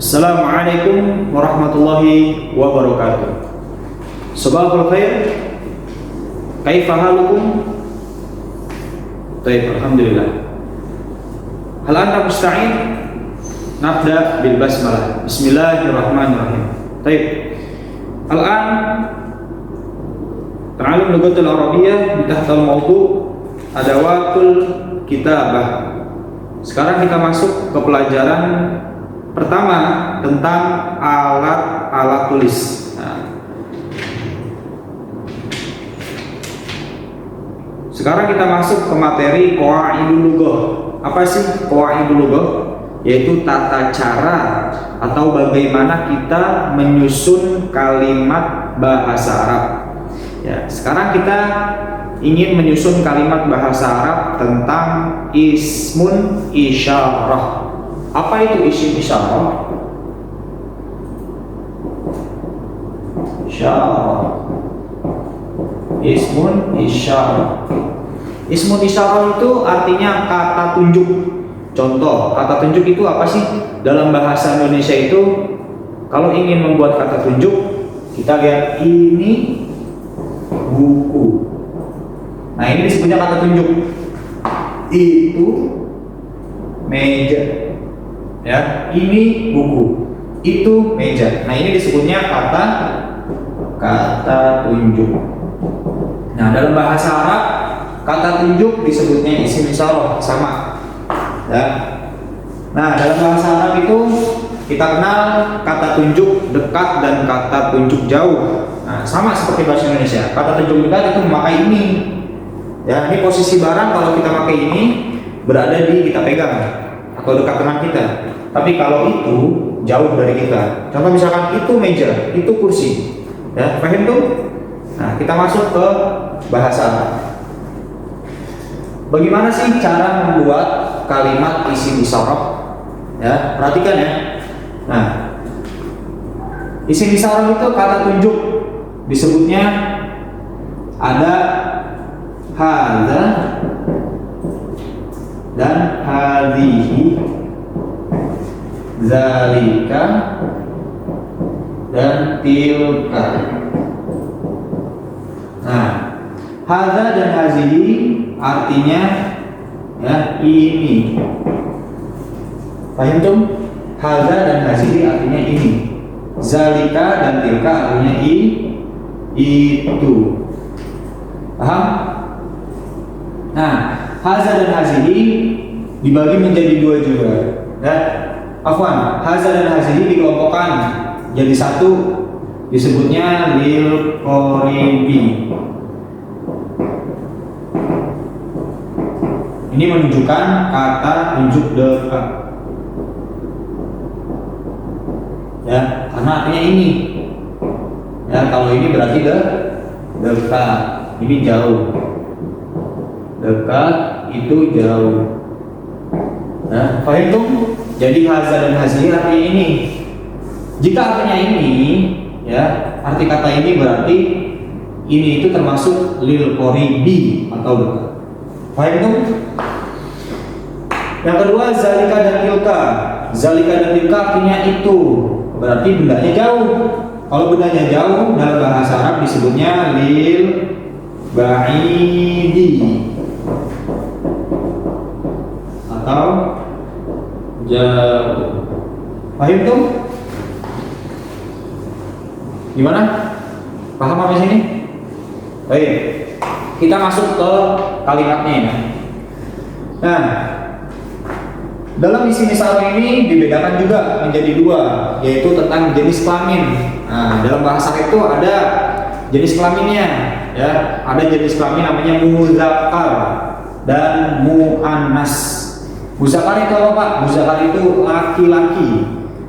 Assalamualaikum warahmatullahi wabarakatuh. Sabahul khair. Kaifa halukum? Baik, alhamdulillah. Hal anta musta'in? Nabda bil basmalah. Bismillahirrahmanirrahim. Baik. Al-an ta'allum lughatul arabiyyah bi tahtal mawdu' adawatul kitabah. Sekarang kita masuk ke pelajaran pertama tentang alat-alat tulis. Sekarang kita masuk ke materi qawaidul lughah. Apa sih qawaidul lughah? Yaitu tata cara atau bagaimana kita menyusun kalimat bahasa Arab. Ya, sekarang kita ingin menyusun kalimat bahasa Arab tentang ismun isyarah. Apa itu isim isyarah? Isyarah. Ismun isyarah. Ismun isyarah itu artinya kata tunjuk. Contoh, kata tunjuk itu apa sih? Dalam bahasa Indonesia itu, kalau ingin membuat kata tunjuk, kita lihat ini buku. Nah, ini disebutnya kata tunjuk. Itu meja. Ya, ini buku, itu meja. Nah, ini disebutnya kata tunjuk. Nah, dalam bahasa Arab kata tunjuk disebutnya isim isyarah, sama. Ya. Nah, dalam bahasa Arab itu kita kenal kata tunjuk dekat dan kata tunjuk jauh. Nah, sama seperti bahasa Indonesia. Kata tunjuk dekat itu memakai ini. Ya, ini posisi barang kalau kita pakai ini berada di kita pegang atau dekat dengan kita. Tapi kalau itu jauh dari kita. Contoh misalkan itu meja, itu kursi. Ya, paham tuh? Nah, kita masuk ke bahasa Arab. Bagaimana sih cara membuat kalimat isim isyarah? Ya, perhatikan ya. Nah, isim isyarah itu kata tunjuk. Disebutnya ada hadza dan hadhihi, zalika dan tilka. Nah, hadza dan hazihi artinya ya ini. Paham tuh? Hadza dan hazihi artinya ini. Zalika dan tilka artinya itu. Paham? Nah, hadza dan hazihi dibagi menjadi dua juga. Ya. Afwan, hadza dan hazihi dikelompokkan jadi satu, disebutnya lil qoribi. Ini menunjukkan kata tunjuk dekat. Ya, karena artinya ini. Ya, kalau ini berarti dekat. Ini jauh. Dekat itu jauh. Nah, paham tuh? Jadi hadza dan hazihi artinya ini. Jika artinya ini, ya, arti kata ini berarti ini itu termasuk lil qoribi atau dekat. Paham tuh? Yang kedua, zalika dan tilka. Zalika dan tilka artinya itu, berarti bendanya jauh. Kalau bendanya jauh dalam bahasa Arab disebutnya lil ba'idi atau jauh. Paham tuh? Gimana? Paham sampai sini? Baik. Kita masuk ke kalimatnya ya. Nah, dalam isim isyarah ini dibedakan juga menjadi dua, yaitu tentang jenis kelamin. Nah, dalam bahasa itu ada jenis kelaminnya, ya. Ada jenis kelamin namanya muzakkar dan muannas. Muzakkar itu apa, Pak? Muzakkar itu laki-laki,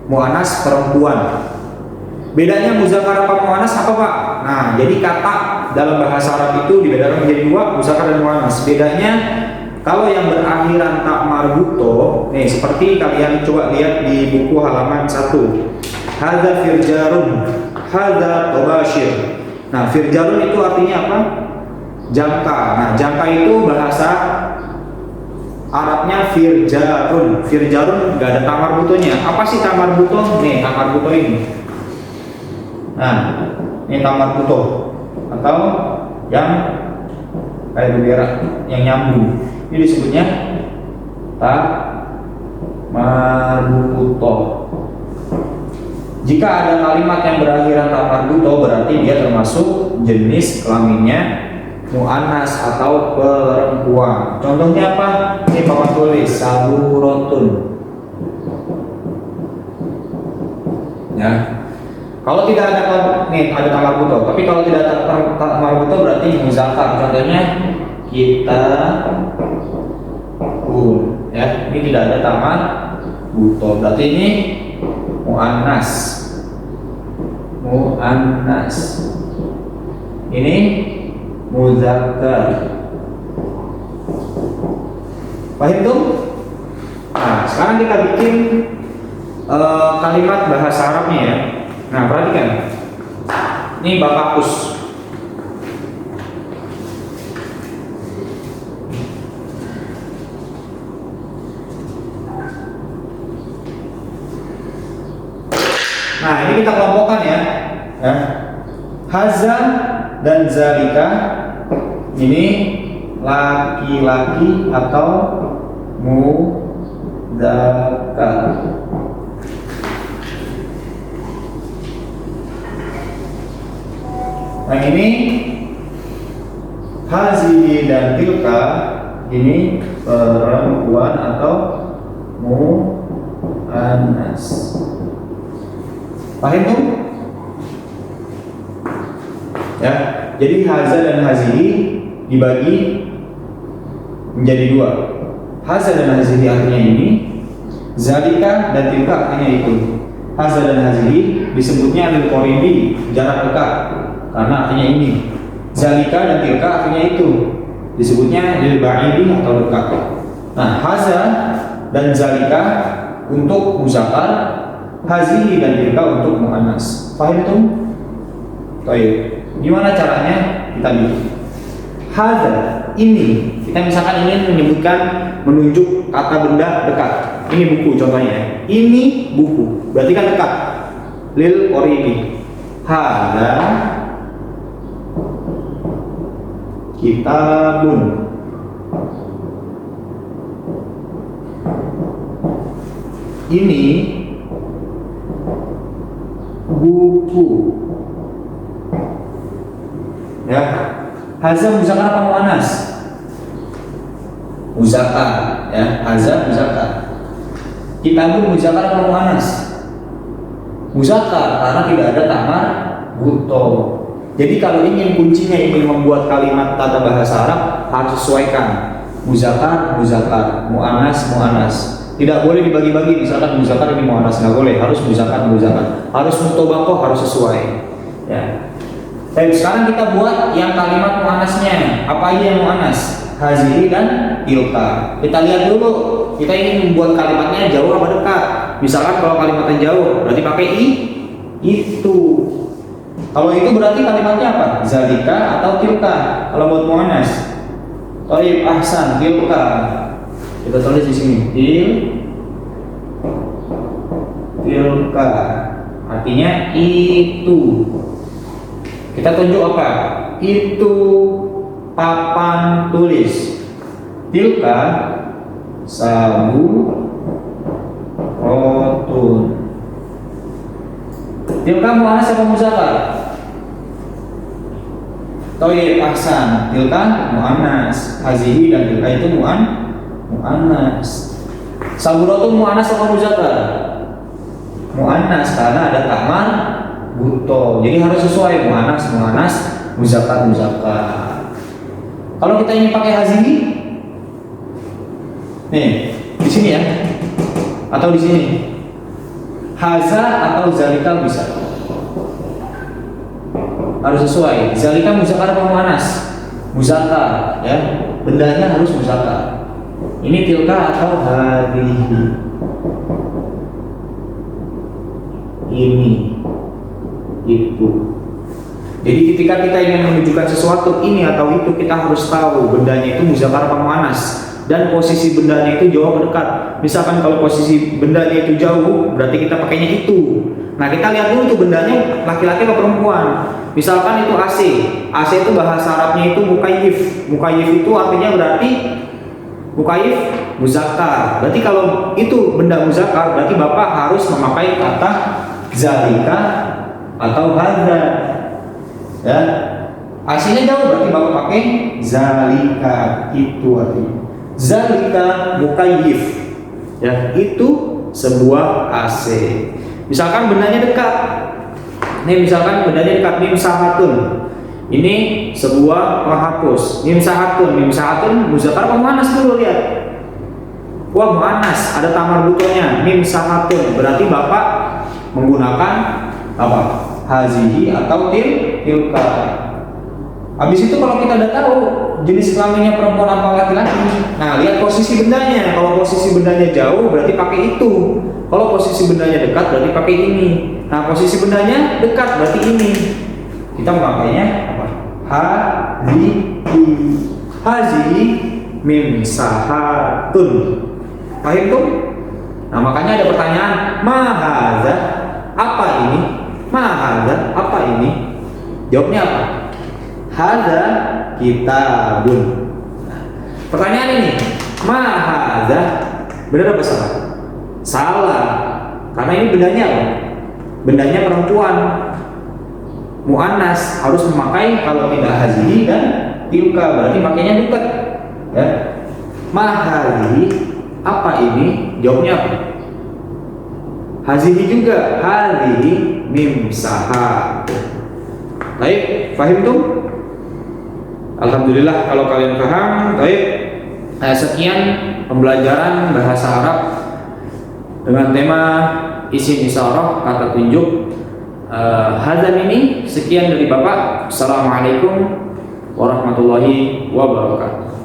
muannas perempuan. Bedanya muzakkar apa muannas apa, Pak? Nah, jadi kata dalam bahasa Arab itu dibedakan menjadi dua, muzakkar dan muannas. Bedanya kalau yang berakhiran tak marbuto, nih seperti kalian coba lihat di buku halaman 1. Hadza firjarun, hadza tabashir. Nah, firjarun itu artinya apa? Jangka. Nah, jangka itu bahasa Arabnya firjarun. Firjarun nggak ada tamar butonya. Apa sih tamar buto? Nih tamar buto ini. Nah, ini tamar buto atau yang kayak bendera yang nyambung. Ini disebutnya tamar buto. Jika ada kalimat yang berakhiran tamar buto, berarti dia termasuk jenis kelaminnya mu'annas atau perempuan. Contohnya apa? Ini Bapak tulis saburotun. Ya. Kalau tidak ada nih ada tamar buto, tapi kalau tidak ada tamar buto berarti muzakkar. Contohnya kita ya, ini tidak ada tamar buto. Berarti ini mu'annas. Mu'annas. Ini muzakkar. Paham tuh? Nah, sekarang kita bikin kalimat bahasa Arabnya ya. Nah, perhatikan. Ini Bapak hapus. Nah, ini kita kelompokkan ya. Haza dan zalika ini laki-laki atau mudzakkar. Nah, ini hazihi dan tilka ini perempuan atau mu'annas. Paham tuh? Ya, jadi haza dan hazihi dibagi menjadi dua. Haza dan hazihi artinya ini, zalika dan tilka artinya itu. Haza dan hazihi disebutnya lil qoribi, jarak dekat, karena artinya ini. Zalika dan tilka artinya itu, disebutnya lil ba'idi atau dekat. Nah, haza dan zalika untuk muzakkar, hazihi dan tilka untuk mu'annas. Paham itu? Baik. Gimana caranya kita bikin? Hadza ini, kita misalkan ingin menyebutkan menunjuk kata benda dekat. Ini buku contohnya. Ini buku, berarti kan dekat. Lil qoribi. Hadza kitabun. Ini buku. Ya, haza muzakkar apa mu'annas? Muzakkar, ya. Haza muzakkar. Kitabun muzakkar apa mu'annas? Muzakkar, karena tidak ada tamar buto. Jadi kalau ingin kuncinya ingin membuat kalimat tata bahasa Arab harus sesuaikan. Muzakkar, muzakkar, mu'annas, mu'annas. Tidak boleh dibagi-bagi, misalkan muzakkar ini mu'annas, nggak boleh, harus muzakkar, muzakkar. Harus mutobakoh, harus sesuai. Ya. Baik, sekarang kita buat yang kalimat mu'annasnya. Apa aja yang mu'annas? Hazihi dan tilka. Kita lihat dulu, kita ingin membuat kalimatnya jauh apa dekat. Misalkan kalau kalimatnya jauh, berarti pakai itu. Kalau itu berarti kalimatnya apa? Zalika atau tilka. Kalau buat mu'annas, Thayyib, ahsan, tilka. Kita tulis di sini. Tilka. Artinya itu. Kita tunjuk apa? Itu papan tulis. Tilka sabu rotun. Tilka mu'annas apa muzakkar? Thayyib, ahsan. Tilka mu'annas. Hazihi dan tilka itu mu'annas. Sabu rotun mu'annas apa muzakkar? Mu'annas, karena ada tamar buto. Jadi harus sesuai mu'annas, mu'annas, muzakkar, muzakkar. Kalau kita ingin pakai hazihi, nih di sini ya, atau di sini, haza atau zalika bisa. Harus sesuai. Zalika muzakkar apa mu'annas? Muzakkar, ya. Bendanya harus muzakkar. Ini tilka atau hadihi. Ini. Itu. Jadi ketika kita ingin menunjukkan sesuatu ini atau itu, kita harus tahu bendanya itu muzakkar apa mu'annas. dan posisi bendanya itu jauh atau dekat. Misalkan kalau posisi bendanya itu jauh, berarti kita pakainya itu. Nah, kita lihat dulu tuh bendanya laki-laki atau perempuan. Misalkan itu AC. AC itu bahasa Arabnya itu mukayif. Mukayif itu artinya berarti mukayif muzakkar. Berarti kalau itu benda muzakkar, berarti Bapak harus memakai kata zalika atau hadza. Ya. AC-nya jauh, berarti Bapak pakai zalika, itu artinya. Zalika mukayif. Ya, itu sebuah AC. Misalkan bendanya dekat. Nih misalkan bendanya dekat, mim sahatun. Ini sebuah penghapus. Mim sahatun muzakkar apa muannas dulu lihat. Wah, muannas, ada tamar butonya. Mim sahatun. Berarti Bapak menggunakan apa? Hazihi atau tilka. Habis itu kalau kita udah tahu jenis kelaminnya perempuan apa laki-laki, nah lihat posisi bendanya. Kalau posisi bendanya jauh berarti pakai itu. Kalau posisi bendanya dekat berarti pakai ini. Nah, posisi bendanya dekat berarti ini. Kita memakainya apa? Hazihi mim sahatun. Paham tuh? Nah, makanya ada pertanyaan, ma hadza? Apa ini? Ma hadza? Apa ini? Jawabnya apa? Hadza kitabun. Pertanyaan ini, ma hadza? Benar apa salah? Salah. Karena ini bendanya apa? Bendanya perempuan. Muannas harus memakai kalau tidak hazihi dan tilka, berarti makanya dekat. Ya. Ma hadhihi, apa ini? Jawabnya apa? Hazihi juga. Hadhihi mim sahat. Baik, paham tuh? Alhamdulillah kalau kalian paham. Baik, sekian pembelajaran bahasa Arab dengan tema isim isyarah, kata tunjuk. Hadzan ini sekian dari Bapak. Assalamualaikum warahmatullahi wabarakatuh.